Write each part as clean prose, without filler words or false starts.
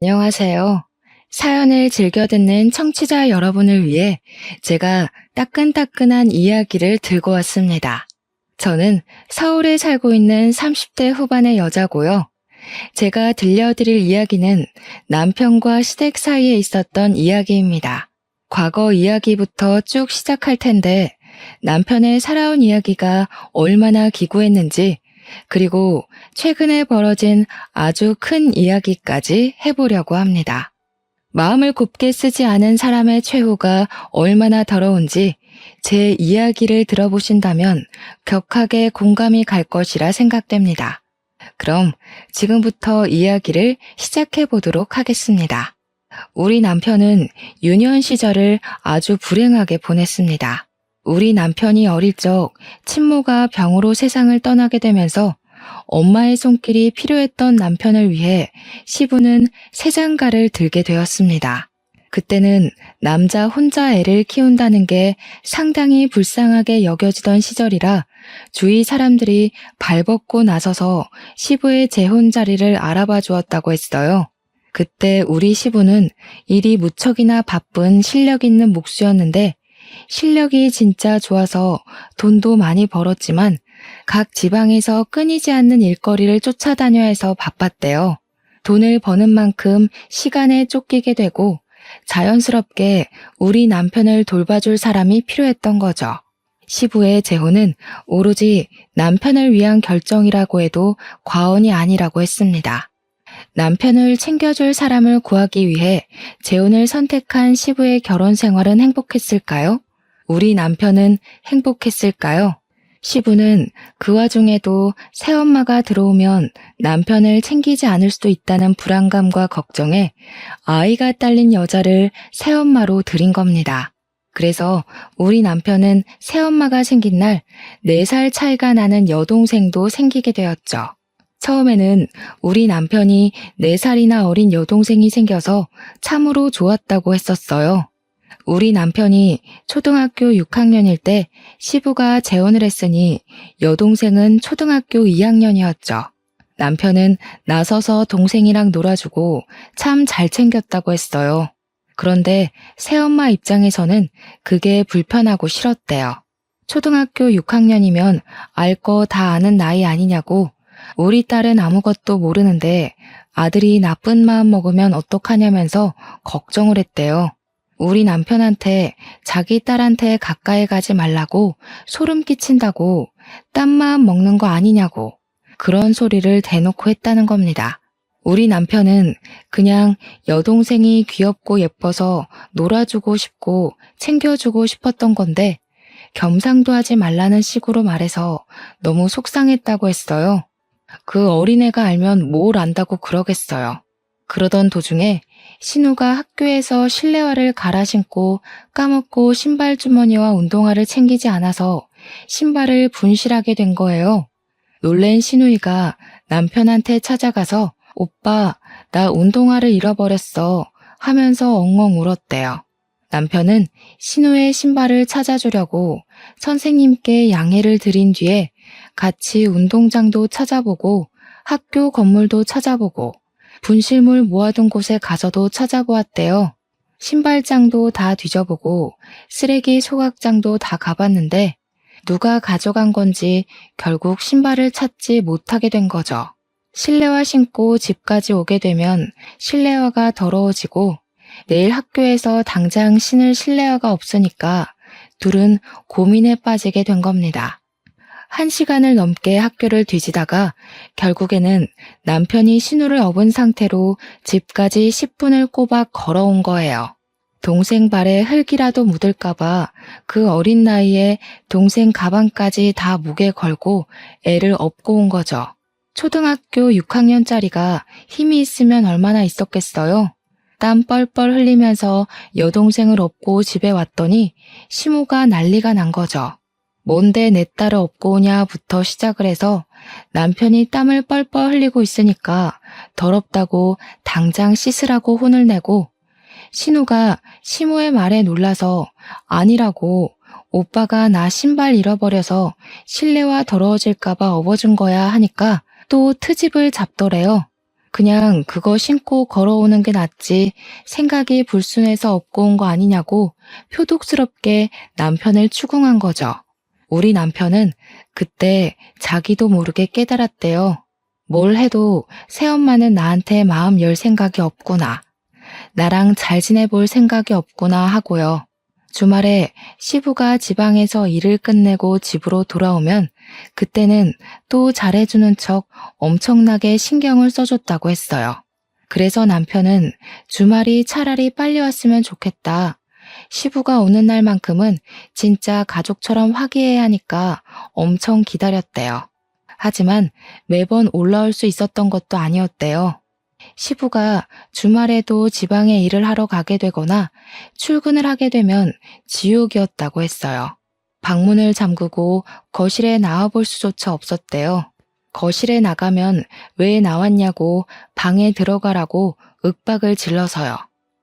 안녕하세요. 사연을 즐겨 듣는 청취자 여러분을 위해 제가 따끈따끈한 이야기를 들고 왔습니다. 저는 서울에 살고 있는 30대 후반의 여자고요. 제가 들려드릴 이야기는 남편과 시댁 사이에 있었던 이야기입니다. 과거 이야기부터 쭉 시작할 텐데 남편의 살아온 이야기가 얼마나 기구했는지, 그리고 최근에 벌어진 아주 큰 이야기까지 해보려고 합니다. 마음을 곱게 쓰지 않은 사람의 최후가 얼마나 더러운지 제 이야기를 들어보신다면 격하게 공감이 갈 것이라 생각됩니다. 그럼 지금부터 이야기를 시작해 보도록 하겠습니다. 우리 남편은 유년 시절을 아주 불행하게 보냈습니다. 우리 남편이 어릴 적 친모가 병으로 세상을 떠나게 되면서 엄마의 손길이 필요했던 남편을 위해 시부는 새장가를 들게 되었습니다. 그때는 남자 혼자 애를 키운다는 게 상당히 불쌍하게 여겨지던 시절이라 주위 사람들이 발벗고 나서서 시부의 재혼 자리를 알아봐 주었다고 했어요. 그때 우리 시부는 일이 무척이나 바쁜 실력 있는 목수였는데, 실력이 진짜 좋아서 돈도 많이 벌었지만 각 지방에서 끊이지 않는 일거리를 쫓아다녀야 해서 바빴대요. 돈을 버는 만큼 시간에 쫓기게 되고 자연스럽게 우리 남편을 돌봐줄 사람이 필요했던 거죠. 시부의 재혼은 오로지 남편을 위한 결정이라고 해도 과언이 아니라고 했습니다. 남편을 챙겨줄 사람을 구하기 위해 재혼을 선택한 시부의 결혼 생활은 행복했을까요? 우리 남편은 행복했을까요? 시부는 그 와중에도 새엄마가 들어오면 남편을 챙기지 않을 수도 있다는 불안감과 걱정에 아이가 딸린 여자를 새엄마로 들인 겁니다. 그래서 우리 남편은 새엄마가 생긴 날 4살 차이가 나는 여동생도 생기게 되었죠. 처음에는 우리 남편이 4살이나 어린 여동생이 생겨서 참으로 좋았다고 했었어요. 우리 남편이 초등학교 6학년일 때 시부가 재혼을 했으니 여동생은 초등학교 2학년이었죠. 남편은 나서서 동생이랑 놀아주고 참 잘 챙겼다고 했어요. 그런데 새엄마 입장에서는 그게 불편하고 싫었대요. 초등학교 6학년이면 알 거 다 아는 나이 아니냐고, 우리 딸은 아무것도 모르는데 아들이 나쁜 마음 먹으면 어떡하냐면서 걱정을 했대요. 우리 남편한테 자기 딸한테 가까이 가지 말라고, 소름 끼친다고, 딴 마음 먹는 거 아니냐고 그런 소리를 대놓고 했다는 겁니다. 우리 남편은 그냥 여동생이 귀엽고 예뻐서 놀아주고 싶고 챙겨주고 싶었던 건데 겸상도 하지 말라는 식으로 말해서 너무 속상했다고 했어요. 그 어린애가 알면 뭘 안다고 그러겠어요. 그러던 도중에 신우가 학교에서 실내화를 갈아 신고 까먹고 신발 주머니와 운동화를 챙기지 않아서 신발을 분실하게 된 거예요. 놀란 신우이가 남편한테 찾아가서 "오빠, 나 운동화를 잃어버렸어" 하면서 엉엉 울었대요. 남편은 신우의 신발을 찾아주려고 선생님께 양해를 드린 뒤에 같이 운동장도 찾아보고 학교 건물도 찾아보고 분실물 모아둔 곳에 가서도 찾아보았대요. 신발장도 다 뒤져보고 쓰레기 소각장도 다 가봤는데 누가 가져간 건지 결국 신발을 찾지 못하게 된 거죠. 실내화 신고 집까지 오게 되면 실내화가 더러워지고 내일 학교에서 당장 신을 실내화가 없으니까 둘은 고민에 빠지게 된 겁니다. 1시간을 넘게 학교를 뒤지다가 결국에는 남편이 신우를 업은 상태로 집까지 10분을 꼬박 걸어온 거예요. 동생 발에 흙이라도 묻을까봐 그 어린 나이에 동생 가방까지 다 목에 걸고 애를 업고 온 거죠. 초등학교 6학년짜리가 힘이 있으면 얼마나 있었겠어요? 땀 뻘뻘 흘리면서 여동생을 업고 집에 왔더니 시모가 난리가 난 거죠. 뭔데 내 딸을 업고 오냐부터 시작을 해서 남편이 땀을 뻘뻘 흘리고 있으니까 더럽다고 당장 씻으라고 혼을 내고, 신우가 시모의 말에 놀라서 아니라고, 오빠가 나 신발 잃어버려서 실내화 더러워질까봐 업어준 거야 하니까 또 트집을 잡더래요. 그냥 그거 신고 걸어오는 게 낫지 생각이 불순해서 업고 온 거 아니냐고 표독스럽게 남편을 추궁한 거죠. 우리 남편은 그때 자기도 모르게 깨달았대요. 뭘 해도 새엄마는 나한테 마음 열 생각이 없구나. 나랑 잘 지내볼 생각이 없구나 하고요. 주말에 시부가 지방에서 일을 끝내고 집으로 돌아오면 그때는 또 잘해주는 척 엄청나게 신경을 써줬다고 했어요. 그래서 남편은 주말이 차라리 빨리 왔으면 좋겠다. 시부가 오는 날만큼은 진짜 가족처럼 화기애애 하니까 엄청 기다렸대요. 하지만 매번 올라올 수 있었던 것도 아니었대요. 시부가 주말에도 지방에 일을 하러 가게 되거나 출근을 하게 되면 지옥이었다고 했어요. 방문을 잠그고 거실에 나와볼 수조차 없었대요. 거실에 나가면 왜 나왔냐고 방에 들어가라고 윽박을 질러서요.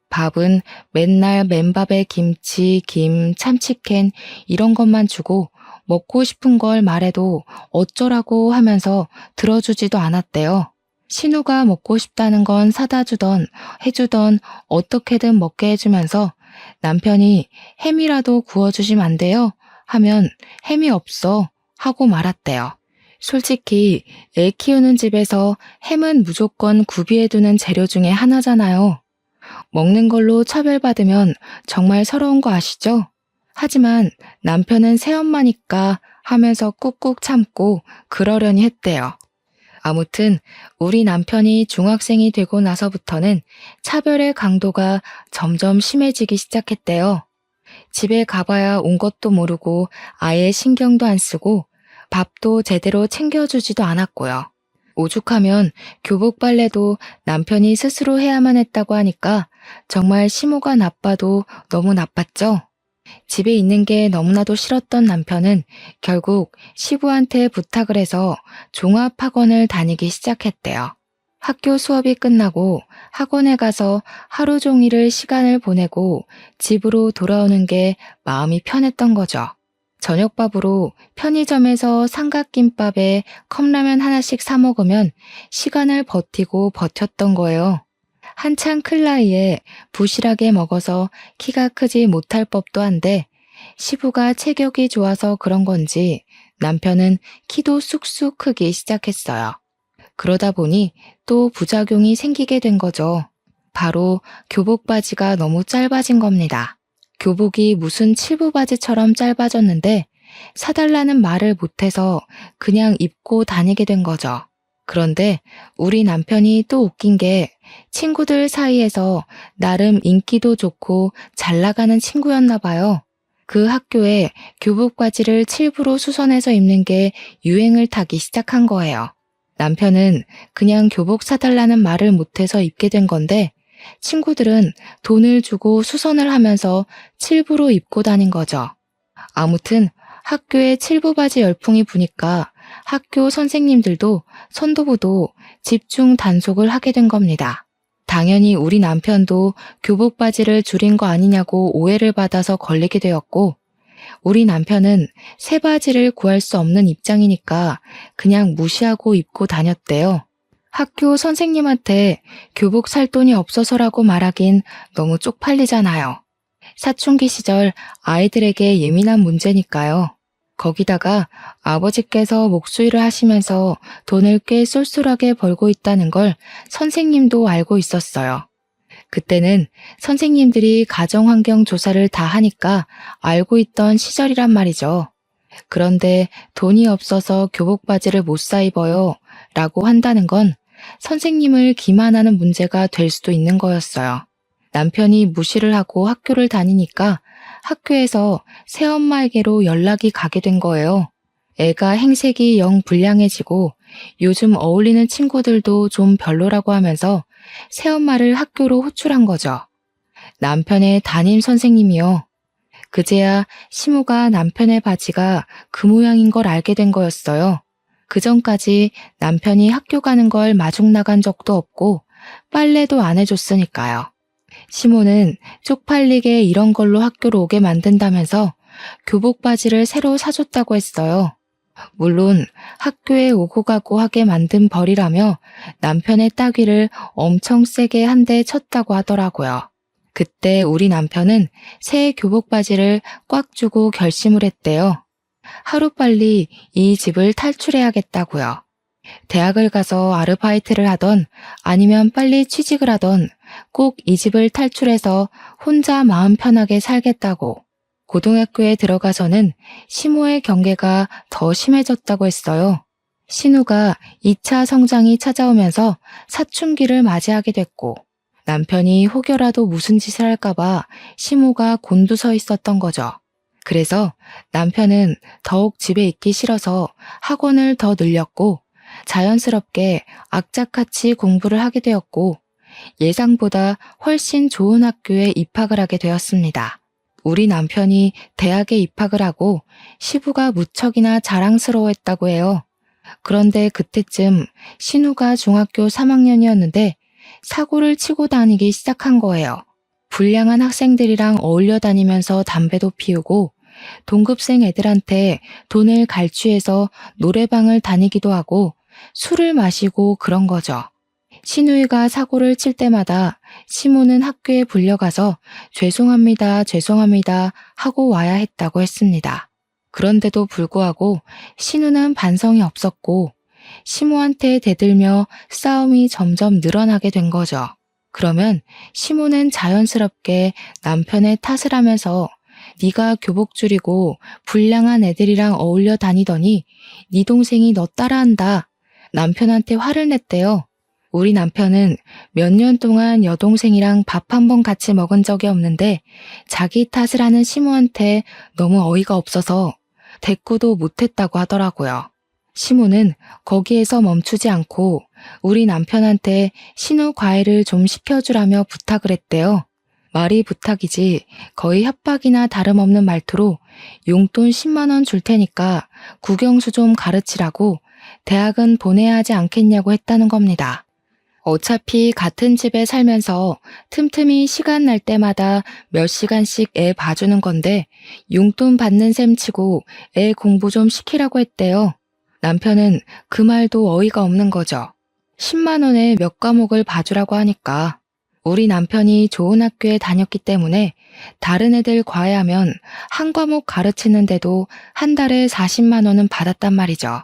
밥은 맨날 맨밥에 김치, 김, 참치캔 이런 것만 주고 먹고 싶은 걸 말해도 어쩌라고 하면서 들어주지도 않았대요. 신우가 먹고 싶다는 건 사다 주던 해주던 어떻게든 먹게 해주면서 남편이 햄이라도 구워주시면 안 돼요? 하면 햄이 없어 하고 말았대요. 솔직히 애 키우는 집에서 햄은 무조건 구비해두는 재료 중에 하나잖아요. 먹는 걸로 차별받으면 정말 서러운 거 아시죠? 하지만 남편은 새엄마니까 하면서 꾹꾹 참고 그러려니 했대요. 아무튼 우리 남편이 중학생이 되고 나서부터는 차별의 강도가 점점 심해지기 시작했대요. 집에 가봐야 온 것도 모르고 아예 신경도 안 쓰고 밥도 제대로 챙겨주지도 않았고요. 오죽하면 교복 빨래도 남편이 스스로 해야만 했다고 하니까 정말 심호가 나빠도 너무 나빴죠. 집에 있는 게 너무나도 싫었던 남편은 결국 시부한테 부탁을 해서 종합학원을 다니기 시작했대요. 학교 수업이 끝나고 학원에 가서 하루 종일을 시간을 보내고 집으로 돌아오는 게 마음이 편했던 거죠. 저녁밥으로 편의점에서 삼각김밥에 컵라면 하나씩 사 먹으면 시간을 버티고 버텼던 거예요. 한창 클 나이에 부실하게 먹어서 키가 크지 못할 법도 한데 시부가 체격이 좋아서 그런 건지 남편은 키도 쑥쑥 크기 시작했어요. 그러다 보니 또 부작용이 생기게 된 거죠. 바로 교복 바지가 너무 짧아진 겁니다. 교복이 무슨 칠부 바지처럼 짧아졌는데 사달라는 말을 못해서 그냥 입고 다니게 된 거죠. 그런데 우리 남편이 또 웃긴 게 친구들 사이에서 나름 인기도 좋고 잘 나가는 친구였나 봐요. 그 학교에 교복 바지를 칠부로 수선해서 입는 게 유행을 타기 시작한 거예요. 남편은 그냥 교복 사달라는 말을 못해서 입게 된 건데 친구들은 돈을 주고 수선을 하면서 칠부로 입고 다닌 거죠. 아무튼 학교에 칠부 바지 열풍이 부니까 학교 선생님들도 선도부도 집중 단속을 하게 된 겁니다. 당연히 우리 남편도 교복 바지를 줄인 거 아니냐고 오해를 받아서 걸리게 되었고 우리 남편은 새 바지를 구할 수 없는 입장이니까 그냥 무시하고 입고 다녔대요. 학교 선생님한테 교복 살 돈이 없어서라고 말하긴 너무 쪽팔리잖아요. 사춘기 시절 아이들에게 예민한 문제니까요. 거기다가 아버지께서 목수일을 하시면서 돈을 꽤 쏠쏠하게 벌고 있다는 걸 선생님도 알고 있었어요. 그때는 선생님들이 가정환경 조사를 다 하니까 알고 있던 시절이란 말이죠. 그런데 돈이 없어서 교복 바지를 못 사 입어요 라고 한다는 건 선생님을 기만하는 문제가 될 수도 있는 거였어요. 남편이 무시를 하고 학교를 다니니까 학교에서 새엄마에게로 연락이 가게 된 거예요. 애가 행색이 영 불량해지고 요즘 어울리는 친구들도 좀 별로라고 하면서 새엄마를 학교로 호출한 거죠. 남편의 담임 선생님이요. 그제야 시모가 남편의 바지가 그 모양인 걸 알게 된 거였어요. 그전까지 남편이 학교 가는 걸 마중 나간 적도 없고 빨래도 안 해줬으니까요. 시모는 쪽팔리게 이런 걸로 학교로 오게 만든다면서 교복 바지를 새로 사줬다고 했어요. 물론 학교에 오고 가고 하게 만든 벌이라며 남편의 따귀를 엄청 세게 한 대 쳤다고 하더라고요. 그때 우리 남편은 새 교복 바지를 꽉 쥐고 결심을 했대요. 하루빨리 이 집을 탈출해야겠다고요. 대학을 가서 아르바이트를 하던 아니면 빨리 취직을 하던 꼭 이 집을 탈출해서 혼자 마음 편하게 살겠다고. 고등학교에 들어가서는 시모의 경계가 더 심해졌다고 했어요. 신우가 2차 성장이 찾아오면서 사춘기를 맞이하게 됐고 남편이 혹여라도 무슨 짓을 할까봐 시모가 곤두서 있었던 거죠. 그래서 남편은 더욱 집에 있기 싫어서 학원을 더 늘렸고 자연스럽게 악착같이 공부를 하게 되었고 예상보다 훨씬 좋은 학교에 입학을 하게 되었습니다. 우리 남편이 대학에 입학을 하고 시부가 무척이나 자랑스러워했다고 해요. 그런데 그때쯤 신우가 중학교 3학년이었는데 사고를 치고 다니기 시작한 거예요. 불량한 학생들이랑 어울려 다니면서 담배도 피우고 동급생 애들한테 돈을 갈취해서 노래방을 다니기도 하고 술을 마시고 그런 거죠. 신우이가 사고를 칠 때마다 시모는 학교에 불려가서 죄송합니다, 죄송합니다 하고 와야 했다고 했습니다. 그런데도 불구하고 신우는 반성이 없었고 시모한테 대들며 싸움이 점점 늘어나게 된 거죠. 그러면 시모는 자연스럽게 남편의 탓을 하면서 네가 교복 줄이고 불량한 애들이랑 어울려 다니더니 네 동생이 너 따라한다. 남편한테 화를 냈대요. 우리 남편은 몇 년 동안 여동생이랑 밥 한 번 같이 먹은 적이 없는데 자기 탓을 하는 시모한테 너무 어이가 없어서 대꾸도 못했다고 하더라고요. 시모는 거기에서 멈추지 않고 우리 남편한테 신우 과외를 좀 시켜주라며 부탁을 했대요. 말이 부탁이지 거의 협박이나 다름없는 말투로 용돈 10만 원 줄 테니까 국영수 좀 가르치라고 대학은 보내야 하지 않겠냐고 했다는 겁니다. 어차피 같은 집에 살면서 틈틈이 시간 날 때마다 몇 시간씩 애 봐주는 건데 용돈 받는 셈 치고 애 공부 좀 시키라고 했대요. 남편은 그 말도 어이가 없는 거죠. 10만 원에 몇 과목을 봐주라고 하니까 우리 남편이 좋은 학교에 다녔기 때문에 다른 애들 과외하면 한 과목 가르치는데도 한 달에 40만 원은 받았단 말이죠.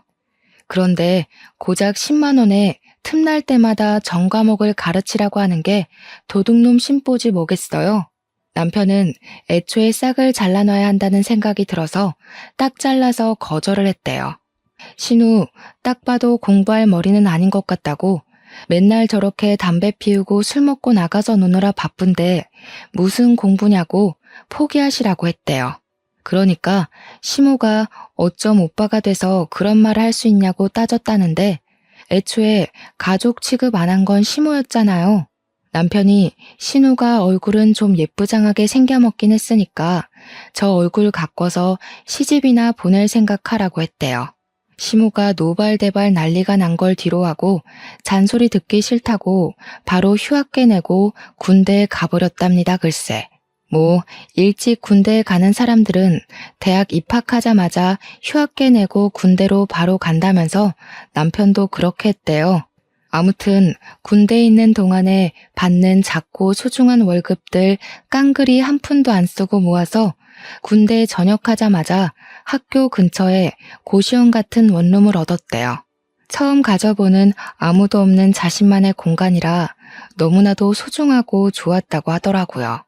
그런데 고작 10만 원에 틈날 때마다 전 과목을 가르치라고 하는 게 도둑놈 심보지 뭐겠어요. 남편은 애초에 싹을 잘라놔야 한다는 생각이 들어서 딱 잘라서 거절을 했대요. 신우, 딱 봐도 공부할 머리는 아닌 것 같다고 맨날 저렇게 담배 피우고 술 먹고 나가서 노느라 바쁜데 무슨 공부냐고 포기하시라고 했대요. 그러니까 시모가 어쩜 오빠가 돼서 그런 말을 할 수 있냐고 따졌다는데 애초에 가족 취급 안 한 건 시모였잖아요. 남편이 신우가 얼굴은 좀 예쁘장하게 생겨먹긴 했으니까 저 얼굴 가꿔서 시집이나 보낼 생각하라고 했대요. 시모가 노발대발 난리가 난 걸 뒤로하고 잔소리 듣기 싫다고 바로 휴학계 내고 군대에 가버렸답니다. 글쎄. 뭐 일찍 군대에 가는 사람들은 대학 입학하자마자 휴학계 내고 군대로 바로 간다면서 남편도 그렇게 했대요. 아무튼 군대에 있는 동안에 받는 작고 소중한 월급들 깡그리 한 푼도 안 쓰고 모아서 군대에 전역하자마자 학교 근처에 고시원 같은 원룸을 얻었대요. 처음 가져보는 아무도 없는 자신만의 공간이라 너무나도 소중하고 좋았다고 하더라고요.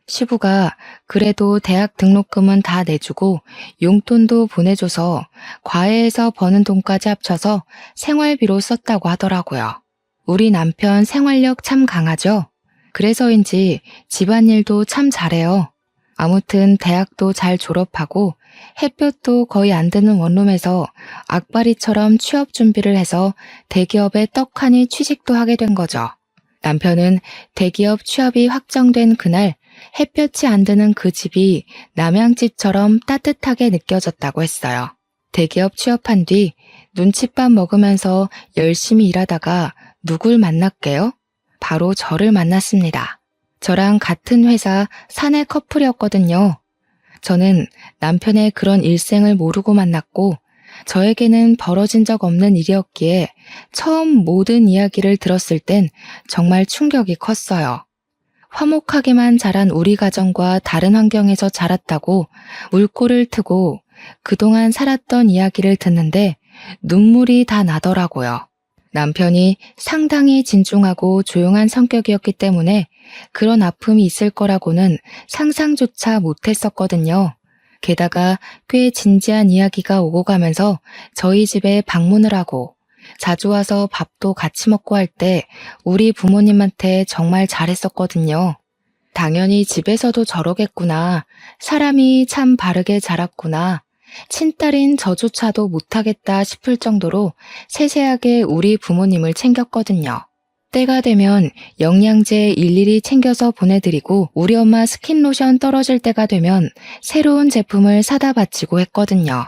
시부가 그래도 대학 등록금은 다 내주고 용돈도 보내줘서 과외에서 버는 돈까지 합쳐서 생활비로 썼다고 하더라고요. 우리 남편 생활력 참 강하죠? 그래서인지 집안일도 참 잘해요. 아무튼 대학도 잘 졸업하고 햇볕도 거의 안 드는 원룸에서 악바리처럼 취업 준비를 해서 대기업에 떡하니 취직도 하게 된 거죠. 남편은 대기업 취업이 확정된 그날 햇볕이 안 드는 그 집이 남양집처럼 따뜻하게 느껴졌다고 했어요. 대기업 취업한 뒤 눈칫밥 먹으면서 열심히 일하다가 누굴 만났게요? 바로 저를 만났습니다. 저랑 같은 회사 사내 커플이었거든요. 저는 남편의 그런 일생을 모르고 만났고 저에게는 벌어진 적 없는 일이었기에 처음 모든 이야기를 들었을 땐 정말 충격이 컸어요. 화목하게만 자란 우리 가정과 다른 환경에서 자랐다고 물꼬를 트고 그동안 살았던 이야기를 듣는데 눈물이 다 나더라고요. 남편이 상당히 진중하고 조용한 성격이었기 때문에 그런 아픔이 있을 거라고는 상상조차 못했었거든요. 게다가 꽤 진지한 이야기가 오고 가면서 저희 집에 방문을 하고 자주 와서 밥도 같이 먹고 할 때 우리 부모님한테 정말 잘했었거든요. 당연히 집에서도 저러겠구나. 사람이 참 바르게 자랐구나. 친딸인 저조차도 못하겠다 싶을 정도로 세세하게 우리 부모님을 챙겼거든요. 때가 되면 영양제 일일이 챙겨서 보내드리고 우리 엄마 스킨로션 떨어질 때가 되면 새로운 제품을 사다 바치고 했거든요.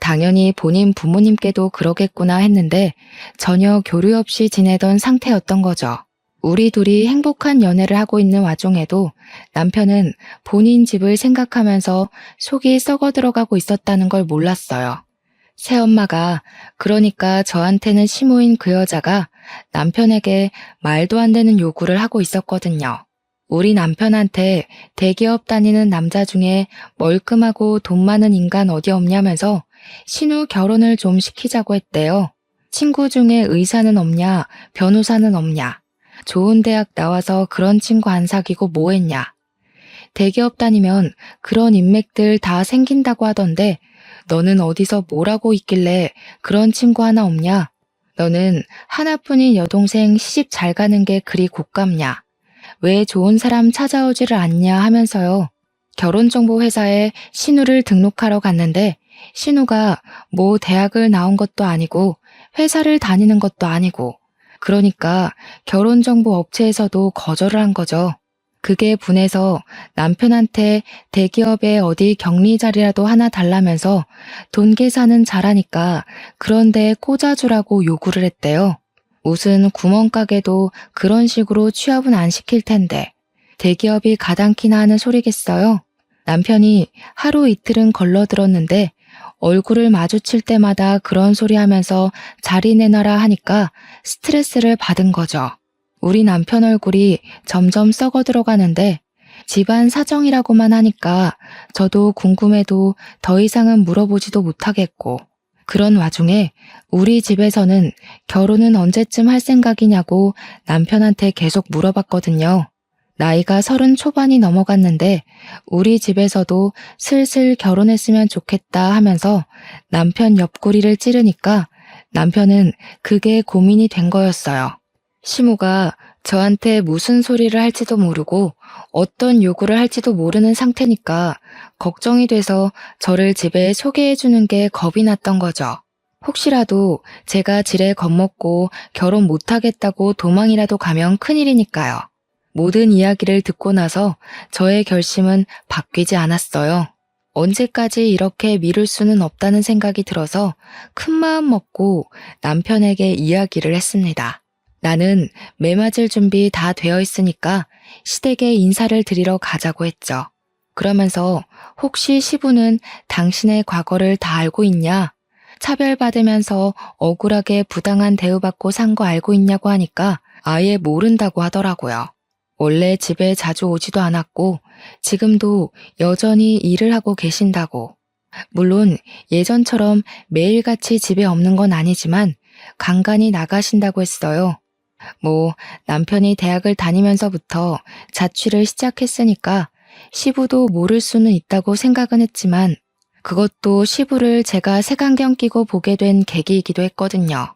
당연히 본인 부모님께도 그러겠구나 했는데 전혀 교류 없이 지내던 상태였던 거죠. 우리 둘이 행복한 연애를 하고 있는 와중에도 남편은 본인 집을 생각하면서 속이 썩어 들어가고 있었다는 걸 몰랐어요. 새엄마가 그러니까 저한테는 시무인 그 여자가 남편에게 말도 안 되는 요구를 하고 있었거든요. 우리 남편한테 대기업 다니는 남자 중에 멀끔하고 돈 많은 인간 어디 없냐면서 신우 결혼을 좀 시키자고 했대요. 친구 중에 의사는 없냐, 변호사는 없냐. 좋은 대학 나와서 그런 친구 안 사귀고 뭐 했냐. 대기업 다니면 그런 인맥들 다 생긴다고 하던데 너는 어디서 뭐라고 있길래 그런 친구 하나 없냐? 너는 하나뿐인 여동생 시집 잘 가는 게 그리 곶감냐? 왜 좋은 사람 찾아오지를 않냐 하면서요. 결혼정보회사에 신우를 등록하러 갔는데 신우가 뭐 대학을 나온 것도 아니고 회사를 다니는 것도 아니고 그러니까 결혼정보 업체에서도 거절을 한 거죠. 그게 분해서 남편한테 대기업에 어디 격리 자리라도 하나 달라면서 돈 계산은 잘하니까 그런데 꽂아주라고 요구를 했대요. 무슨 구멍가게도 그런 식으로 취업은 안 시킬 텐데 대기업이 가당키나 하는 소리겠어요? 남편이 하루 이틀은 걸러들었는데 얼굴을 마주칠 때마다 그런 소리 하면서 자리 내놔라 하니까 스트레스를 받은 거죠. 우리 남편 얼굴이 점점 썩어 들어가는데 집안 사정이라고만 하니까 저도 궁금해도 더 이상은 물어보지도 못하겠고 그런 와중에 우리 집에서는 결혼은 언제쯤 할 생각이냐고 남편한테 계속 물어봤거든요. 나이가 30 초반이 넘어갔는데 우리 집에서도 슬슬 결혼했으면 좋겠다 하면서 남편 옆구리를 찌르니까 남편은 그게 고민이 된 거였어요. 시무가 저한테 무슨 소리를 할지도 모르고 어떤 요구를 할지도 모르는 상태니까 걱정이 돼서 저를 집에 소개해주는 게 겁이 났던 거죠. 혹시라도 제가 지레 겁먹고 결혼 못하겠다고 도망이라도 가면 큰일이니까요. 모든 이야기를 듣고 나서 저의 결심은 바뀌지 않았어요. 언제까지 이렇게 미룰 수는 없다는 생각이 들어서 큰 마음 먹고 남편에게 이야기를 했습니다. 나는 매 맞을 준비 다 되어 있으니까 시댁에 인사를 드리러 가자고 했죠. 그러면서 혹시 시부는 당신의 과거를 다 알고 있냐? 차별받으면서 억울하게 부당한 대우받고 산 거 알고 있냐고 하니까 아예 모른다고 하더라고요. 원래 집에 자주 오지도 않았고 지금도 여전히 일을 하고 계신다고. 물론 예전처럼 매일같이 집에 없는 건 아니지만 간간히 나가신다고 했어요. 뭐 남편이 대학을 다니면서부터 자취를 시작했으니까 시부도 모를 수는 있다고 생각은 했지만 그것도 시부를 제가 색안경 끼고 보게 된 계기이기도 했거든요.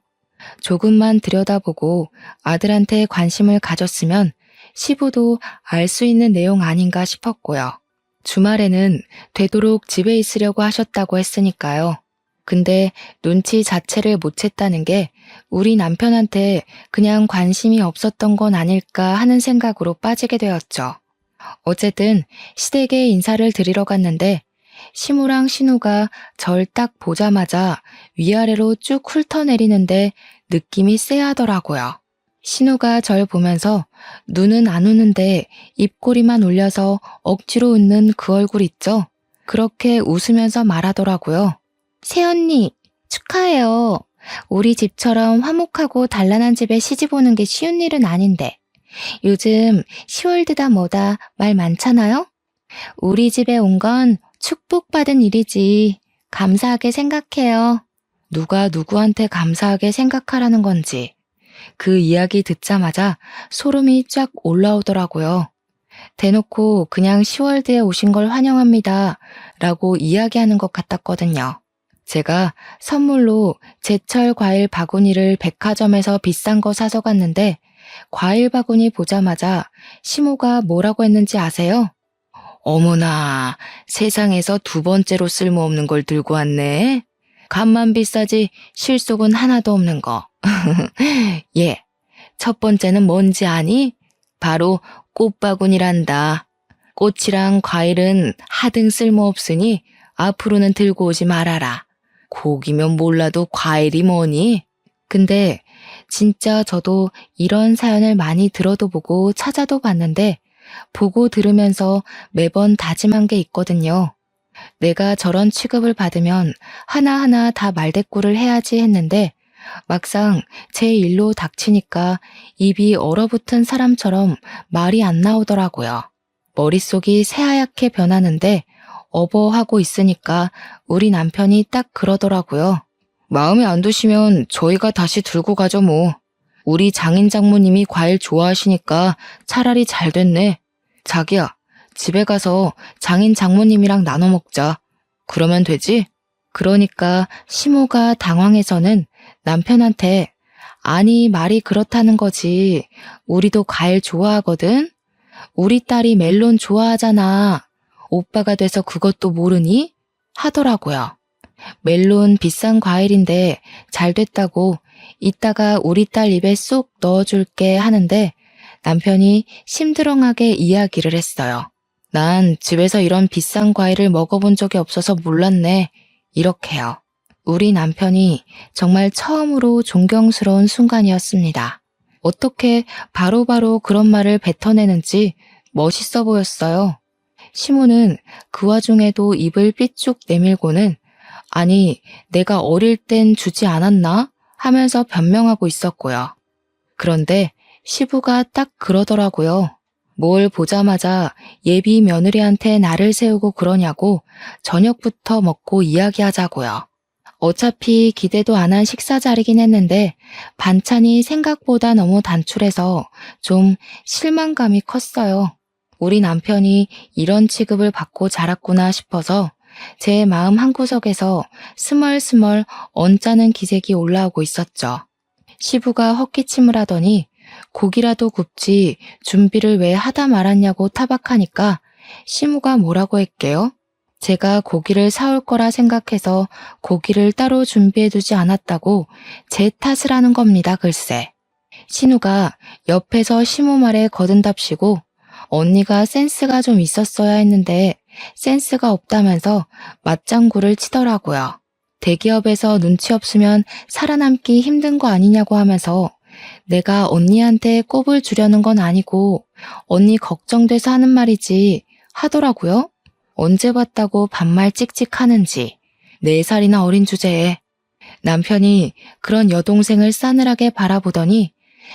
조금만 들여다보고 아들한테 관심을 가졌으면 시부도 알 수 있는 내용 아닌가 싶었고요. 주말에는 되도록 집에 있으려고 하셨다고 했으니까요. 근데 눈치 자체를 못 챘다는 게 우리 남편한테 그냥 관심이 없었던 건 아닐까 하는 생각으로 빠지게 되었죠. 어쨌든 시댁에 인사를 드리러 갔는데 시무랑 신우가 절 딱 보자마자 위아래로 쭉 훑어내리는데 느낌이 쎄하더라고요. 신우가 절 보면서 눈은 안 우는데 입꼬리만 올려서 억지로 웃는 그 얼굴 있죠? 그렇게 웃으면서 말하더라고요. 새언니, 축하해요. 우리 집처럼 화목하고 단란한 집에 시집 오는 게 쉬운 일은 아닌데. 요즘 시월드다 뭐다 말 많잖아요? 우리 집에 온 건 축복받은 일이지. 감사하게 생각해요. 누가 누구한테 감사하게 생각하라는 건지. 그 이야기 듣자마자 소름이 쫙 올라오더라고요. 대놓고 그냥 시월드에 오신 걸 환영합니다. 라고 이야기하는 것 같았거든요. 제가 선물로 제철 과일 바구니를 백화점에서 비싼 거 사서 갔는데 과일 바구니 보자마자 시모가 뭐라고 했는지 아세요? 어머나, 세상에서 두 번째로 쓸모없는 걸 들고 왔네. 값만 비싸지 실속은 하나도 없는 거. 예, 첫 번째는 뭔지 아니? 바로 꽃바구니란다. 꽃이랑 과일은 하등 쓸모없으니 앞으로는 들고 오지 말아라. 고기면 몰라도 과일이 뭐니? 근데 진짜 저도 이런 사연을 많이 들어도 보고 찾아도 봤는데 보고 들으면서 매번 다짐한 게 있거든요. 내가 저런 취급을 받으면 하나하나 다 말대꾸를 해야지 했는데 막상 제 일로 닥치니까 입이 얼어붙은 사람처럼 말이 안 나오더라고요. 머릿속이 새하얗게 변하는데 어버하고 있으니까 우리 남편이 딱 그러더라고요. 마음에 안 드시면 저희가 다시 들고 가죠 뭐. 우리 장인 장모님이 과일 좋아하시니까 차라리 잘 됐네. 자기야, 집에 가서 장인 장모님이랑 나눠 먹자. 그러면 되지? 그러니까 시모가 당황해서는 남편한테 아니 말이 그렇다는 거지. 우리도 과일 좋아하거든. 우리 딸이 멜론 좋아하잖아. 오빠가 돼서 그것도 모르니? 하더라고요. 멜론 비싼 과일인데 잘 됐다고 이따가 우리 딸 입에 쏙 넣어줄게 하는데 남편이 심드렁하게 이야기를 했어요. 난 집에서 이런 비싼 과일을 먹어본 적이 없어서 몰랐네. 이렇게요. 우리 남편이 정말 처음으로 존경스러운 순간이었습니다. 어떻게 바로바로 그런 말을 뱉어내는지 멋있어 보였어요. 시모는 그 와중에도 입을 삐쭉 내밀고는 아니, 내가 어릴 땐 주지 않았나? 하면서 변명하고 있었고요. 그런데 시부가 딱 그러더라고요. 뭘 보자마자 예비 며느리한테 나를 세우고 그러냐고 저녁부터 먹고 이야기하자고요. 어차피 기대도 안 한 식사 자리긴 했는데 반찬이 생각보다 너무 단출해서 좀 실망감이 컸어요. 우리 남편이 이런 취급을 받고 자랐구나 싶어서 제 마음 한구석에서 스멀스멀 언짢은 기색이 올라오고 있었죠. 시부가 헛기침을 하더니 고기라도 굽지 준비를 왜 하다 말았냐고 타박하니까 시무가 뭐라고 했게요? 제가 고기를 사올 거라 생각해서 고기를 따로 준비해두지 않았다고 제 탓을 하는 겁니다, 글쎄. 신우가 옆에서 시무 말에 거듭답시고 언니가 센스가 좀 있었어야 했는데 센스가 없다면서 맞장구를 치더라고요. 대기업에서 눈치 없으면 살아남기 힘든 거 아니냐고 하면서 내가 언니한테 꼽을 주려는 건 아니고 언니 걱정돼서 하는 말이지 하더라고요. 언제 봤다고 반말 찍찍하는지 4살이나 어린 주제에 남편이 그런 여동생을 싸늘하게 바라보더니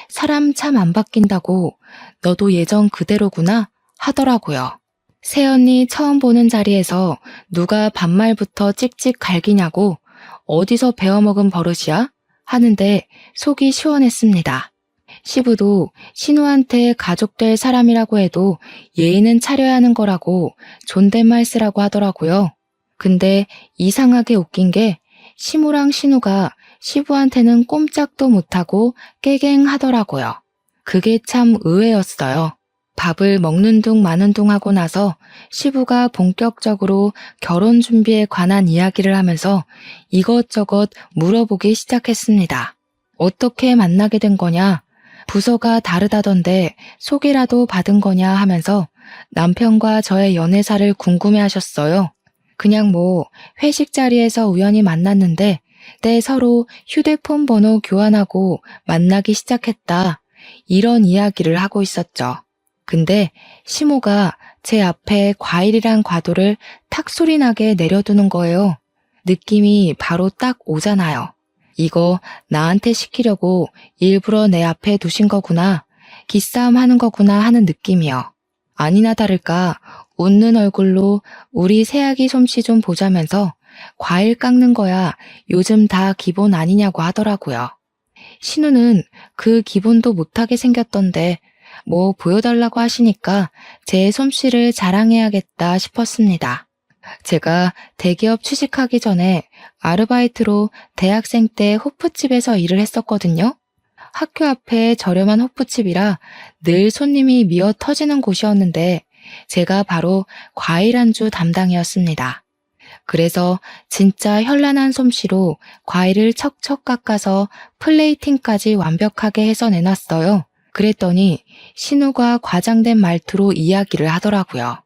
사람 참 안 바뀐다고 너도 예전 그대로구나 하더라고요. 새언니 처음 보는 자리에서 누가 반말부터 찍찍 갈기냐고 어디서 배워먹은 버릇이야? 하는데 속이 시원했습니다. 시부도 신우한테 가족될 사람이라고 해도 예의는 차려야 하는 거라고 존댓말 쓰라고 하더라고요. 근데 이상하게 웃긴 게 시무랑 신우가 시부한테는 꼼짝도 못하고 깨갱하더라고요. 그게 참 의외였어요. 밥을 먹는 둥 마는 둥 하고 나서 시부가 본격적으로 결혼 준비에 관한 이야기를 하면서 이것저것 물어보기 시작했습니다. 어떻게 만나게 된 거냐? 부서가 다르다던데 소개라도 받은 거냐 하면서 남편과 저의 연애사를 궁금해하셨어요. 그냥 뭐 회식 자리에서 우연히 만났는데 때 서로 휴대폰 번호 교환하고 만나기 시작했다. 이런 이야기를 하고 있었죠. 근데 시모가 제 앞에 과일이란 과도를 탁 소리나게 내려두는 거예요. 느낌이 바로 딱 오잖아요. 이거 나한테 시키려고 일부러 내 앞에 두신 거구나, 기싸움 하는 거구나 하는 느낌이요. 아니나 다를까 웃는 얼굴로 우리 새아기 솜씨 좀 보자면서 과일 깎는 거야 요즘 다 기본 아니냐고 하더라고요. 신우는 그 기본도 못하게 생겼던데 뭐 보여달라고 하시니까 제 솜씨를 자랑해야겠다 싶었습니다. 제가 대기업 취직하기 전에 아르바이트로 대학생 때 호프집에서 일을 했었거든요. 학교 앞에 저렴한 호프집이라 늘 손님이 미어 터지는 곳이었는데 제가 바로 과일 안주 담당이었습니다. 그래서 진짜 현란한 솜씨로 과일을 척척 깎아서 플레이팅까지 완벽하게 해서 내놨어요. 그랬더니 신우가 과장된 말투로 이야기를 하더라고요.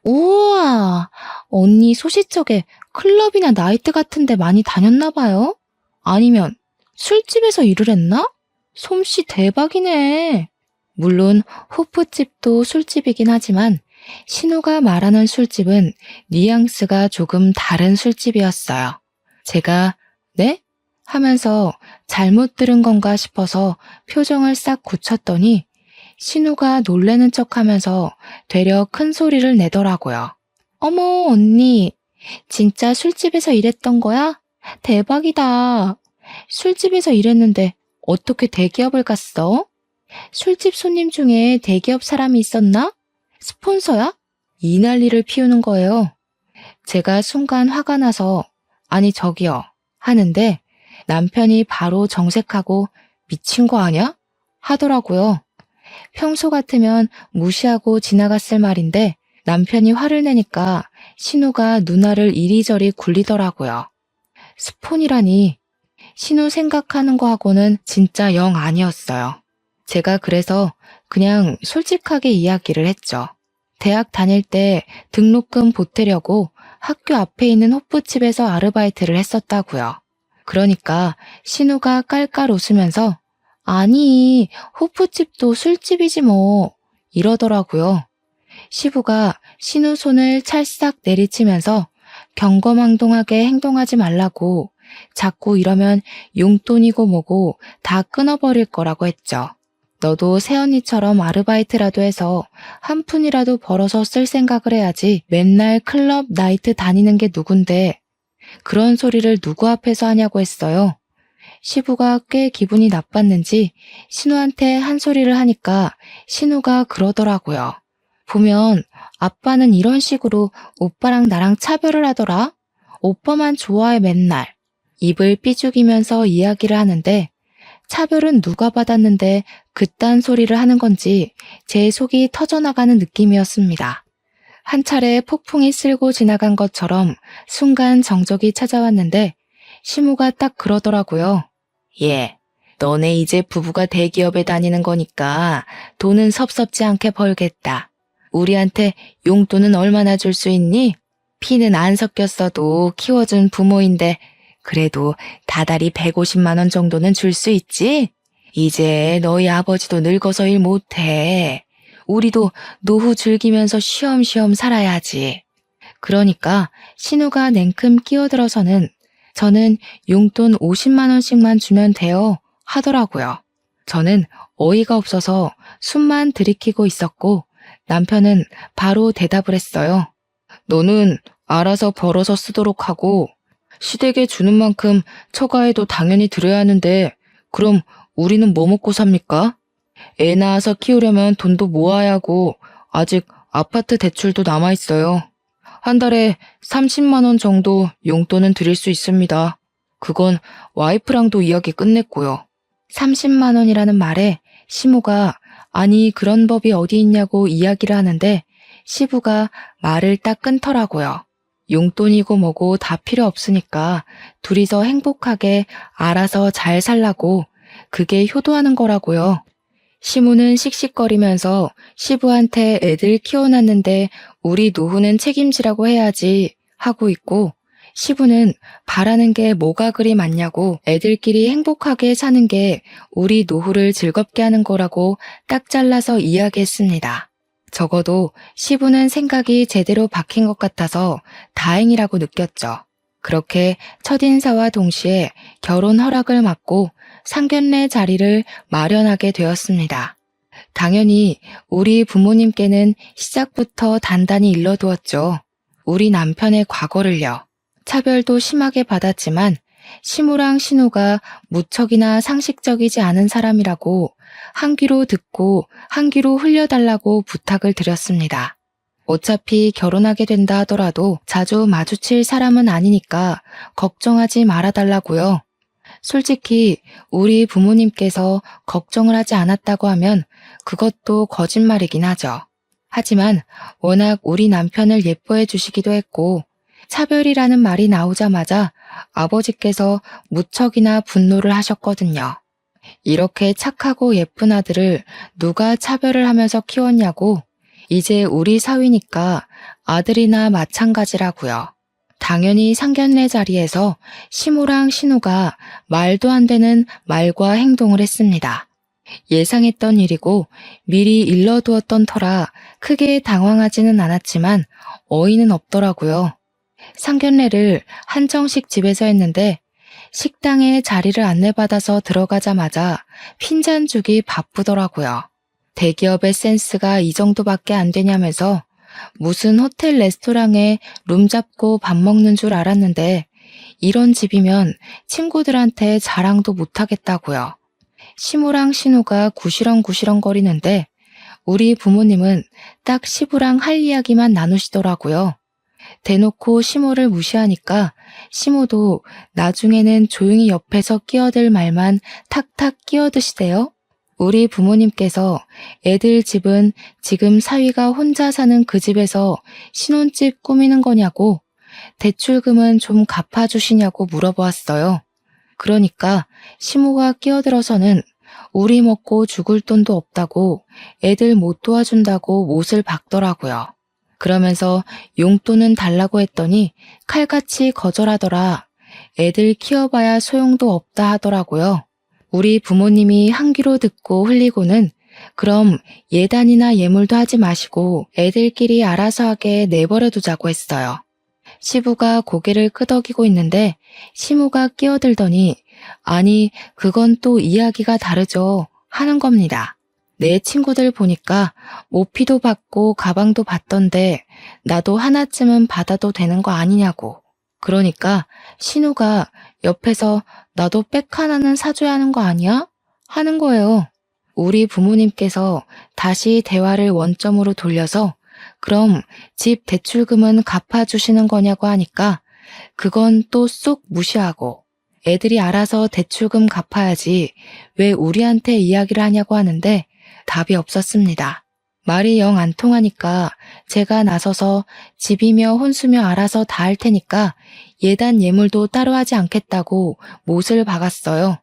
우와, 언니 소시적에 클럽이나 나이트 같은 데 많이 다녔나 봐요? 아니면 술집에서 일을 했나? 솜씨 대박이네. 물론 호프집도 술집이긴 하지만 신우가 말하는 술집은 뉘앙스가 조금 다른 술집이었어요. 제가 네? 하면서 잘못 들은 건가 싶어서 표정을 싹 굳혔더니 신우가 놀래는 척하면서 되려 큰 소리를 내더라고요. 어머, 언니, 진짜 술집에서 일했던 거야? 대박이다. 술집에서 일했는데 어떻게 대기업을 갔어? 술집 손님 중에 대기업 사람이 있었나? 스폰서야? 이 난리를 피우는 거예요. 제가 순간 화가 나서 아니 저기요 하는데 남편이 바로 정색하고 미친 거 아냐? 하더라고요. 평소 같으면 무시하고 지나갔을 말인데 남편이 화를 내니까 신우가 누나를 이리저리 굴리더라고요. 스폰이라니 신우 생각하는 거하고는 진짜 영 아니었어요. 제가 그래서 그냥 솔직하게 이야기를 했죠. 대학 다닐 때 등록금 보태려고 학교 앞에 있는 호프집에서 아르바이트를 했었다고요. 그러니까 신우가 깔깔 웃으면서 아니, 호프집도 술집이지 뭐 이러더라고요. 시부가 신우 손을 찰싹 내리치면서 경거망동하게 행동하지 말라고 자꾸 이러면 용돈이고 뭐고 다 끊어버릴 거라고 했죠. 너도 새언니처럼 아르바이트라도 해서 한 푼이라도 벌어서 쓸 생각을 해야지 맨날 클럽 나이트 다니는 게 누군데 그런 소리를 누구 앞에서 하냐고 했어요. 시부가 꽤 기분이 나빴는지 신우한테 한 소리를 하니까 신우가 그러더라고요. 보면 아빠는 이런 식으로 오빠랑 나랑 차별을 하더라. 오빠만 좋아해 맨날. 입을 삐죽이면서 이야기를 하는데 차별은 누가 받았는데 그딴 소리를 하는 건지 제 속이 터져나가는 느낌이었습니다. 한 차례 폭풍이 쓸고 지나간 것처럼 순간 정적이 찾아왔는데 시무가 딱 그러더라고요. 예, 너네 이제 부부가 대기업에 다니는 거니까 돈은 섭섭지 않게 벌겠다. 우리한테 용돈은 얼마나 줄 수 있니? 피는 안 섞였어도 키워준 부모인데 그래도 다달이 150만 원 정도는 줄 수 있지? 이제 너희 아버지도 늙어서 일 못해. 우리도 노후 즐기면서 쉬엄쉬엄 살아야지. 그러니까 신우가 냉큼 끼어들어서는 저는 용돈 50만 원씩만 주면 돼요 하더라고요. 저는 어이가 없어서 숨만 들이키고 있었고 남편은 바로 대답을 했어요. 너는 알아서 벌어서 쓰도록 하고 시댁에 주는 만큼 처가에도 당연히 드려야 하는데 그럼 우리는 뭐 먹고 삽니까? 애 낳아서 키우려면 돈도 모아야 하고 아직 아파트 대출도 남아있어요. 한 달에 30만 원 정도 용돈은 드릴 수 있습니다. 그건 와이프랑도 이야기 끝냈고요. 30만 원이라는 말에 시모가 아니 그런 법이 어디 있냐고 이야기를 하는데 시부가 말을 딱 끊더라고요. 용돈이고 뭐고 다 필요 없으니까 둘이서 행복하게 알아서 잘 살라고 그게 효도하는 거라고요. 시무는 씩씩거리면서 시부한테 애들 키워놨는데 우리 노후는 책임지라고 해야지 하고 있고 시부는 바라는 게 뭐가 그리 많냐고 애들끼리 행복하게 사는 게 우리 노후를 즐겁게 하는 거라고 딱 잘라서 이야기했습니다. 적어도 시부는 생각이 제대로 박힌 것 같아서 다행이라고 느꼈죠. 그렇게 첫인사와 동시에 결혼 허락을 받고 상견례 자리를 마련하게 되었습니다. 당연히 우리 부모님께는 시작부터 단단히 일러두었죠. 우리 남편의 과거를요. 차별도 심하게 받았지만 시무랑 신우가 무척이나 상식적이지 않은 사람이라고 한 귀로 듣고 한 귀로 흘려달라고 부탁을 드렸습니다. 어차피 결혼하게 된다 하더라도 자주 마주칠 사람은 아니니까 걱정하지 말아달라고요. 솔직히 우리 부모님께서 걱정을 하지 않았다고 하면 그것도 거짓말이긴 하죠. 하지만 워낙 우리 남편을 예뻐해 주시기도 했고 차별이라는 말이 나오자마자 아버지께서 무척이나 분노를 하셨거든요. 이렇게 착하고 예쁜 아들을 누가 차별을 하면서 키웠냐고. 이제 우리 사위니까 아들이나 마찬가지라고요. 당연히 상견례 자리에서 시무랑 신우가 말도 안 되는 말과 행동을 했습니다. 예상했던 일이고 미리 일러두었던 터라 크게 당황하지는 않았지만 어이는 없더라고요. 상견례를 한정식 집에서 했는데 식당에 자리를 안내받아서 들어가자마자 핀잔 주기 바쁘더라고요. 대기업의 센스가 이 정도밖에 안 되냐면서 무슨 호텔 레스토랑에 룸 잡고 밥 먹는 줄 알았는데 이런 집이면 친구들한테 자랑도 못하겠다고요. 시무랑 신우가 구시렁구시렁 거리는데 우리 부모님은 딱 시부랑 할 이야기만 나누시더라고요. 대놓고 시모를 무시하니까 시모도 나중에는 조용히 옆에서 끼어들 말만 탁탁 끼어드시대요. 우리 부모님께서 애들 집은 지금 사위가 혼자 사는 그 집에서 신혼집 꾸미는 거냐고 대출금은 좀 갚아주시냐고 물어보았어요. 그러니까 시모가 끼어들어서는 우리 먹고 죽을 돈도 없다고 애들 못 도와준다고 못을 박더라고요. 그러면서 용돈은 달라고 했더니 칼같이 거절하더라. 애들 키워봐야 소용도 없다 하더라고요. 우리 부모님이 한 귀로 듣고 흘리고는 그럼 예단이나 예물도 하지 마시고 애들끼리 알아서 하게 내버려 두자고 했어요. 시부가 고개를 끄덕이고 있는데 시무가 끼어들더니 아니 그건 또 이야기가 다르죠 하는 겁니다. 내 친구들 보니까 모피도 받고 가방도 받던데 나도 하나쯤은 받아도 되는 거 아니냐고. 그러니까 신우가 옆에서 나도 백 하나는 사줘야 하는 거 아니야? 하는 거예요. 우리 부모님께서 다시 대화를 원점으로 돌려서 그럼 집 대출금은 갚아주시는 거냐고 하니까 그건 또 쏙 무시하고 애들이 알아서 대출금 갚아야지 왜 우리한테 이야기를 하냐고 하는데 답이 없었습니다. 말이 영 안 통하니까 제가 나서서 집이며 혼수며 알아서 다 할 테니까 예단 예물도 따로 하지 않겠다고 못을 박았어요.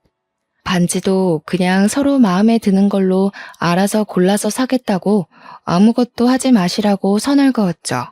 반지도 그냥 서로 마음에 드는 걸로 알아서 골라서 사겠다고 아무것도 하지 마시라고 선을 그었죠.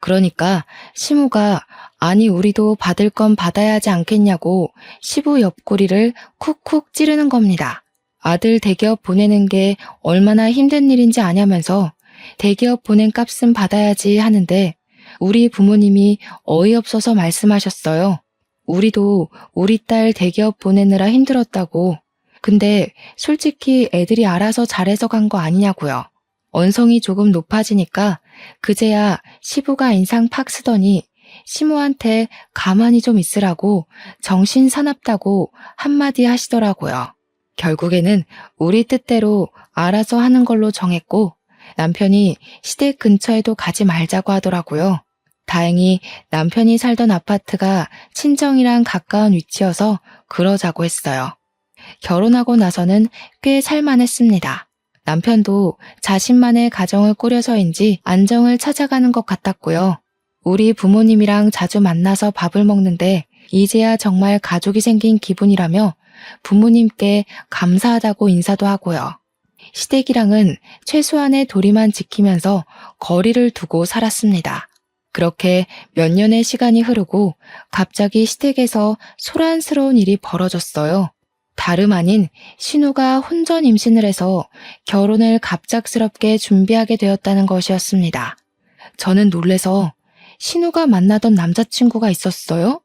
그러니까 시무가 아니 우리도 받을 건 받아야 하지 않겠냐고 시부 옆구리를 쿡쿡 찌르는 겁니다. 아들 대기업 보내는 게 얼마나 힘든 일인지 아냐면서 대기업 보낸 값은 받아야지 하는데 우리 부모님이 어이없어서 말씀하셨어요. 우리도 우리 딸 대기업 보내느라 힘들었다고. 근데 솔직히 애들이 알아서 잘해서 간 거 아니냐고요. 언성이 조금 높아지니까 그제야 시부가 인상 팍 쓰더니 시모한테 가만히 좀 있으라고 정신 사납다고 한마디 하시더라고요. 결국에는 우리 뜻대로 알아서 하는 걸로 정했고 남편이 시댁 근처에도 가지 말자고 하더라고요. 다행히 남편이 살던 아파트가 친정이랑 가까운 위치여서 그러자고 했어요. 결혼하고 나서는 꽤 살만했습니다. 남편도 자신만의 가정을 꾸려서인지 안정을 찾아가는 것 같았고요. 우리 부모님이랑 자주 만나서 밥을 먹는데 이제야 정말 가족이 생긴 기분이라며 부모님께 감사하다고 인사도 하고요. 시댁이랑은 최소한의 도리만 지키면서 거리를 두고 살았습니다. 그렇게 몇 년의 시간이 흐르고 갑자기 시댁에서 소란스러운 일이 벌어졌어요. 다름 아닌 신우가 혼전 임신을 해서 결혼을 갑작스럽게 준비하게 되었다는 것이었습니다. 저는 놀래서 신우가 만나던 남자친구가 있었어요?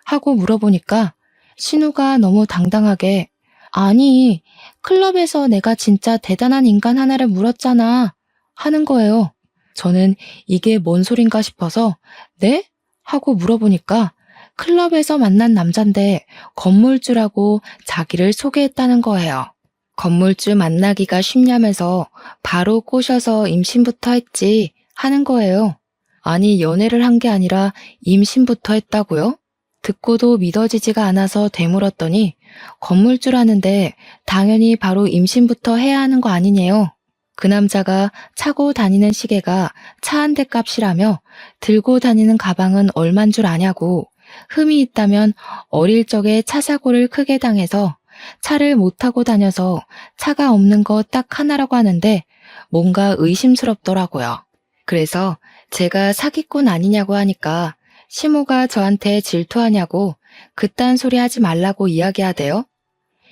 하고 물어보니까 신우가 너무 당당하게 아니, 클럽에서 내가 진짜 대단한 인간 하나를 물었잖아 하는 거예요. 저는 이게 뭔 소린가 싶어서 네? 하고 물어보니까 클럽에서 만난 남잔데 건물주라고 자기를 소개했다는 거예요. 건물주 만나기가 쉽냐면서 바로 꼬셔서 임신부터 했지 하는 거예요. 아니, 연애를 한 게 아니라 임신부터 했다고요? 듣고도 믿어지지가 않아서 되물었더니 건물주라는데 당연히 바로 임신부터 해야 하는 거 아니네요. 그 남자가 차고 다니는 시계가 차 한 대 값이라며 들고 다니는 가방은 얼만 줄 아냐고 흠이 있다면 어릴 적에 차 사고를 크게 당해서 차를 못 타고 다녀서 차가 없는 거 딱 하나라고 하는데 뭔가 의심스럽더라고요. 그래서 제가 사기꾼 아니냐고 하니까 시모가 저한테 질투하냐고 그딴 소리 하지 말라고 이야기하대요.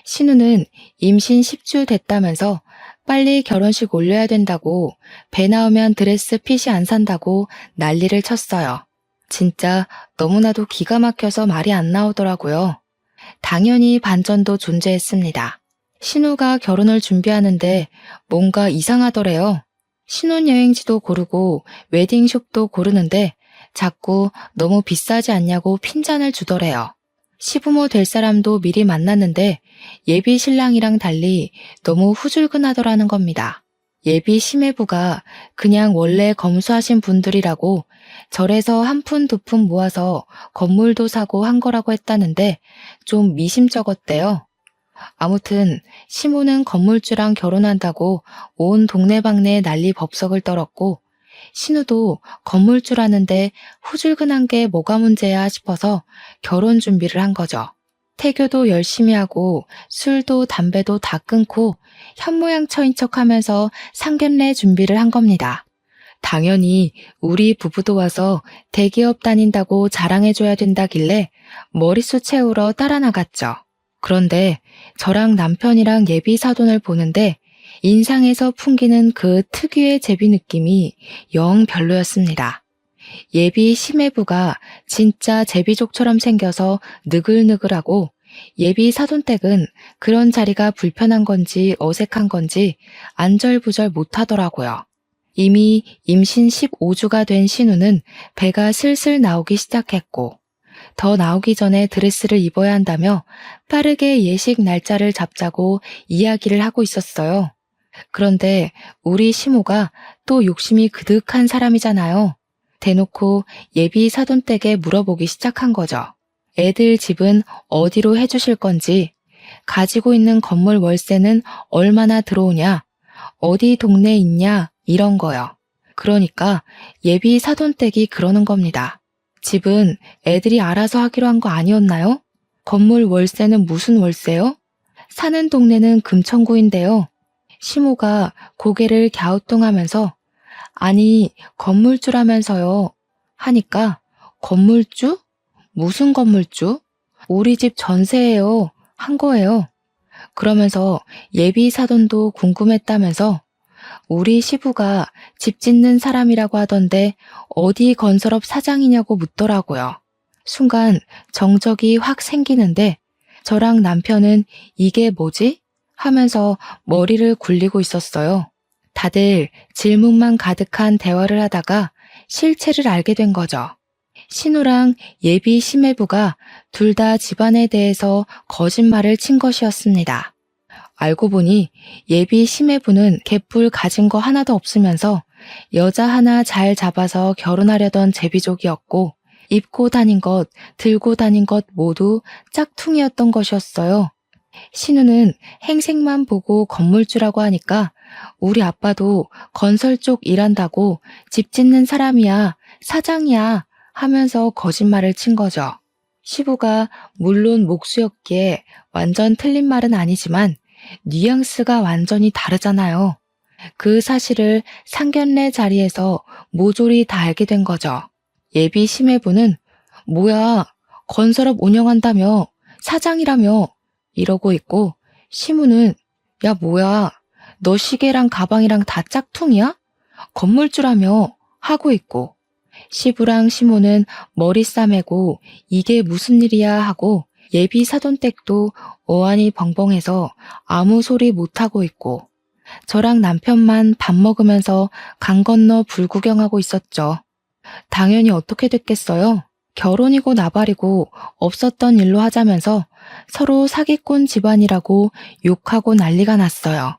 신우는 임신 10주 됐다면서 빨리 결혼식 올려야 된다고 배 나오면 드레스 핏이 안 산다고 난리를 쳤어요. 진짜 너무나도 기가 막혀서 말이 안 나오더라고요. 당연히 반전도 존재했습니다. 신우가 결혼을 준비하는데 뭔가 이상하더래요. 신혼여행지도 고르고 웨딩숍도 고르는데 자꾸 너무 비싸지 않냐고 핀잔을 주더래요. 시부모 될 사람도 미리 만났는데 예비 신랑이랑 달리 너무 후줄근하더라는 겁니다. 예비 시매부가 그냥 원래 검소하신 분들이라고 절에서 한 푼 두 푼 모아서 건물도 사고 한 거라고 했다는데 좀 미심쩍었대요. 아무튼 시모는 건물주랑 결혼한다고 온 동네방네 난리 법석을 떨었고 신우도 건물주라는데 후줄근한 게 뭐가 문제야 싶어서 결혼 준비를 한 거죠. 태교도 열심히 하고 술도 담배도 다 끊고 현모양처인 척하면서 상견례 준비를 한 겁니다. 당연히 우리 부부도 와서 대기업 다닌다고 자랑해줘야 된다길래 머릿수 채우러 따라 나갔죠. 그런데 저랑 남편이랑 예비 사돈을 보는데 인상에서 풍기는 그 특유의 제비 느낌이 영 별로였습니다. 예비 시매부가 진짜 제비족처럼 생겨서 느글느글하고 예비 사돈댁은 그런 자리가 불편한 건지 어색한 건지 안절부절 못하더라고요. 이미 임신 15주가 된 신우는 배가 슬슬 나오기 시작했고 더 나오기 전에 드레스를 입어야 한다며 빠르게 예식 날짜를 잡자고 이야기를 하고 있었어요. 그런데 우리 시모가 또 욕심이 그득한 사람이잖아요. 대놓고 예비 사돈댁에 물어보기 시작한 거죠. 애들 집은 어디로 해주실 건지, 가지고 있는 건물 월세는 얼마나 들어오냐, 어디 동네에 있냐 이런 거요. 그러니까 예비 사돈댁이 그러는 겁니다. 집은 애들이 알아서 하기로 한 거 아니었나요? 건물 월세는 무슨 월세요? 사는 동네는 금천구인데요. 시모가 고개를 갸우뚱하면서 아니 건물주라면서요 하니까 건물주? 무슨 건물주? 우리 집 전세예요 한 거예요. 그러면서 예비 사돈도 궁금했다면서 우리 시부가 집 짓는 사람이라고 하던데 어디 건설업 사장이냐고 묻더라고요. 순간 정적이 확 생기는데 저랑 남편은 이게 뭐지? 하면서 머리를 굴리고 있었어요. 다들 질문만 가득한 대화를 하다가 실체를 알게 된 거죠. 신우랑 예비 시매부가 둘 다 집안에 대해서 거짓말을 친 것이었습니다. 알고 보니 예비 시매부는 개뿔 가진 거 하나도 없으면서 여자 하나 잘 잡아서 결혼하려던 제비족이었고 입고 다닌 것, 들고 다닌 것 모두 짝퉁이었던 것이었어요. 신우는 행색만 보고 건물주라고 하니까 우리 아빠도 건설 쪽 일한다고 집 짓는 사람이야, 사장이야 하면서 거짓말을 친 거죠. 시부가 물론 목수였기에 완전 틀린 말은 아니지만 뉘앙스가 완전히 다르잖아요. 그 사실을 상견례 자리에서 모조리 다 알게 된 거죠. 예비 시매부는 뭐야, 건설업 운영한다며, 사장이라며 이러고 있고 시무는 야 뭐야, 너 시계랑 가방이랑 다 짝퉁이야? 건물주라며 하고 있고 시부랑 시모는 머리 싸매고 이게 무슨 일이야 하고 예비 사돈댁도 어안이 벙벙해서 아무 소리 못하고 있고 저랑 남편만 밥 먹으면서 강 건너 불 구경하고 있었죠. 당연히 어떻게 됐겠어요? 결혼이고 나발이고 없었던 일로 하자면서 서로 사기꾼 집안이라고 욕하고 난리가 났어요.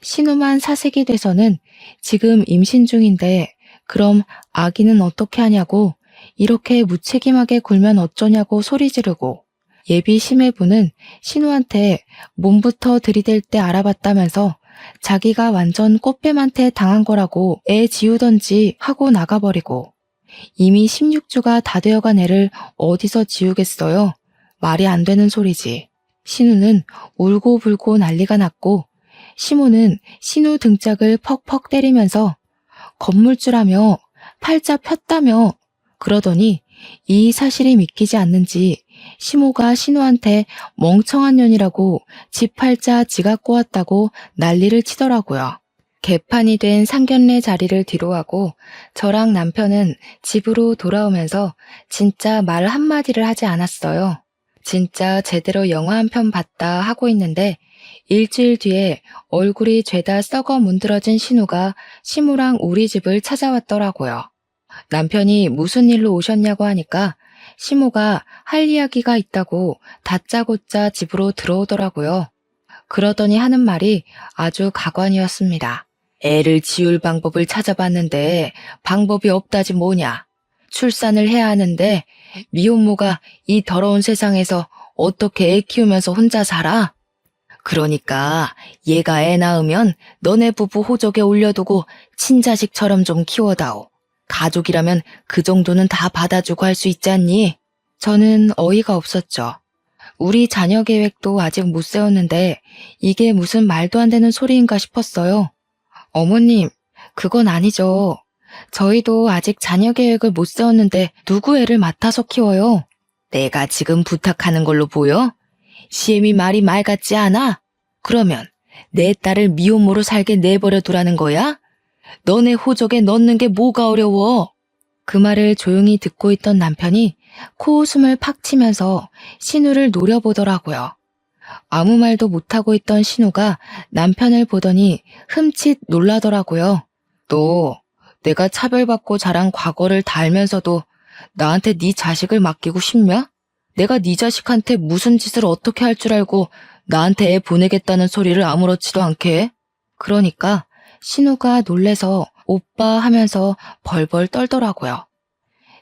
신우만 사색이 돼서는 지금 임신 중인데 그럼 아기는 어떻게 하냐고 이렇게 무책임하게 굴면 어쩌냐고 소리 지르고 예비 심해부는 신우한테 몸부터 들이댈 때 알아봤다면서 자기가 완전 꽃뱀한테 당한 거라고 애 지우던지 하고 나가버리고 이미 16주가 다 되어간 애를 어디서 지우겠어요? 말이 안 되는 소리지. 신우는 울고불고 난리가 났고 시모는 신우 등짝을 퍽퍽 때리면서 건물주라며 팔자 폈다며 그러더니 이 사실이 믿기지 않는지 시모가 신우한테 멍청한 년이라고 지 팔자 지가 꼬았다고 난리를 치더라고요. 개판이 된 상견례 자리를 뒤로하고 저랑 남편은 집으로 돌아오면서 진짜 말 한마디를 하지 않았어요. 진짜 제대로 영화 한 편 봤다 하고 있는데 일주일 뒤에 얼굴이 죄다 썩어 문드러진 신우가 시모랑 우리 집을 찾아왔더라고요. 남편이 무슨 일로 오셨냐고 하니까 시모가 할 이야기가 있다고 다짜고짜 집으로 들어오더라고요. 그러더니 하는 말이 아주 가관이었습니다. 애를 지울 방법을 찾아봤는데 방법이 없다지 뭐냐. 출산을 해야 하는데 미혼모가 이 더러운 세상에서 어떻게 애 키우면서 혼자 살아? 그러니까 얘가 애 낳으면 너네 부부 호적에 올려두고 친자식처럼 좀 키워다오. 가족이라면 그 정도는 다 받아주고 할 수 있지 않니? 저는 어이가 없었죠. 우리 자녀 계획도 아직 못 세웠는데 이게 무슨 말도 안 되는 소리인가 싶었어요. 어머님, 그건 아니죠. 저희도 아직 자녀 계획을 못 세웠는데 누구 애를 맡아서 키워요? 내가 지금 부탁하는 걸로 보여? 시엠이 말이 말 같지 않아? 그러면 내 딸을 미혼모로 살게 내버려 두라는 거야? 너네 호적에 넣는 게 뭐가 어려워? 그 말을 조용히 듣고 있던 남편이 코웃음을 팍 치면서 신우를 노려보더라고요. 아무 말도 못하고 있던 신우가 남편을 보더니 흠칫 놀라더라고요. 너 내가 차별받고 자란 과거를 다 알면서도 나한테 네 자식을 맡기고 싶냐? 내가 네 자식한테 무슨 짓을 어떻게 할 줄 알고 나한테 애 보내겠다는 소리를 아무렇지도 않게 해? 그러니까 신우가 놀래서 오빠 하면서 벌벌 떨더라고요.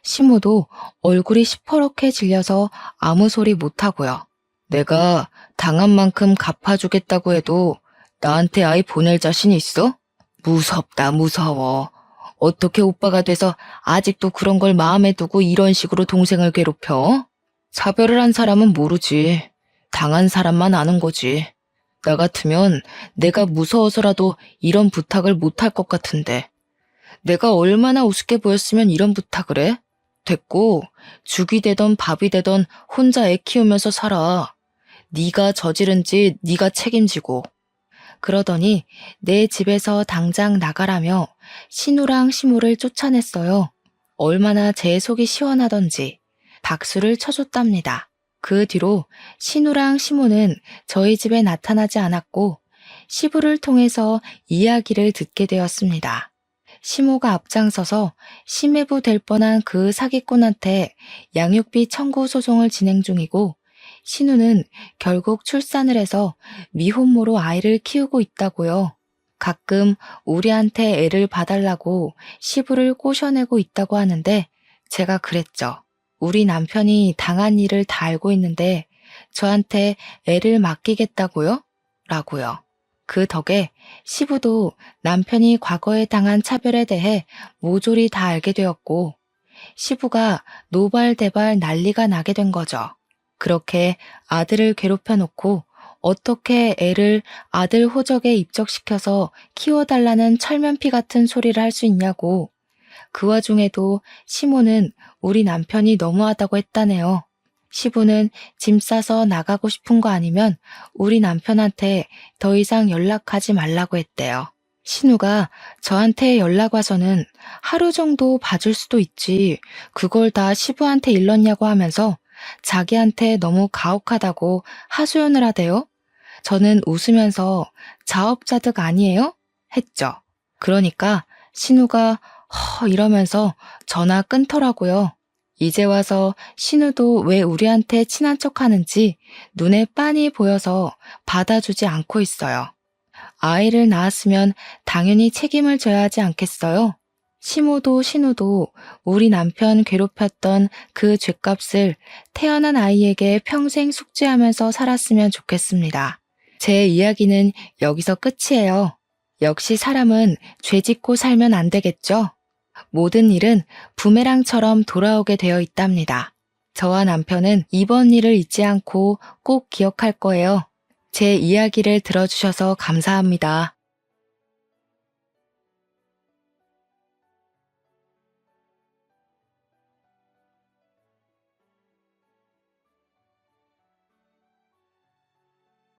시모도 얼굴이 시퍼렇게 질려서 아무 소리 못하고요. 내가 당한 만큼 갚아주겠다고 해도 나한테 아이 보낼 자신 있어? 무섭다, 무서워. 어떻게 오빠가 돼서 아직도 그런 걸 마음에 두고 이런 식으로 동생을 괴롭혀? 차별을 한 사람은 모르지. 당한 사람만 아는 거지. 나 같으면 내가 무서워서라도 이런 부탁을 못할 것 같은데. 내가 얼마나 우습게 보였으면 이런 부탁을 해? 됐고, 죽이 되던 밥이 되던 혼자 애 키우면서 살아. 네가 저지른 짓 네가 책임지고. 그러더니 내 집에서 당장 나가라며 신우랑 시모를 쫓아냈어요. 얼마나 제 속이 시원하던지 박수를 쳐줬답니다. 그 뒤로 신우랑 시모는 저희 집에 나타나지 않았고 시부를 통해서 이야기를 듣게 되었습니다. 시모가 앞장서서 심해부 될 뻔한 그 사기꾼한테 양육비 청구 소송을 진행 중이고 신우는 결국 출산을 해서 미혼모로 아이를 키우고 있다고요. 가끔 우리한테 애를 봐달라고 시부를 꼬셔내고 있다고 하는데 제가 그랬죠. 우리 남편이 당한 일을 다 알고 있는데 저한테 애를 맡기겠다고요? 라고요. 그 덕에 시부도 남편이 과거에 당한 차별에 대해 모조리 다 알게 되었고 시부가 노발대발 난리가 나게 된 거죠. 그렇게 아들을 괴롭혀 놓고 어떻게 애를 아들 호적에 입적시켜서 키워달라는 철면피 같은 소리를 할 수 있냐고. 그 와중에도 시모는 우리 남편이 너무하다고 했다네요. 시부는 짐 싸서 나가고 싶은 거 아니면 우리 남편한테 더 이상 연락하지 말라고 했대요. 신우가 저한테 연락 와서는 하루 정도 봐줄 수도 있지. 그걸 다 시부한테 일렀냐고 하면서 자기한테 너무 가혹하다고 하소연을 하대요. 저는 웃으면서 자업자득 아니에요? 했죠. 그러니까 신우가 이러면서 전화 끊더라고요. 이제 와서 신우도 왜 우리한테 친한 척 하는지 눈에 빤히 보여서 받아주지 않고 있어요. 아이를 낳았으면 당연히 책임을 져야 하지 않겠어요? 시모도 신우도 우리 남편 괴롭혔던 그 죗값을 태어난 아이에게 평생 숙지하면서 살았으면 좋겠습니다. 제 이야기는 여기서 끝이에요. 역시 사람은 죄 짓고 살면 안 되겠죠? 모든 일은 부메랑처럼 돌아오게 되어 있답니다. 저와 남편은 이번 일을 잊지 않고 꼭 기억할 거예요. 제 이야기를 들어주셔서 감사합니다.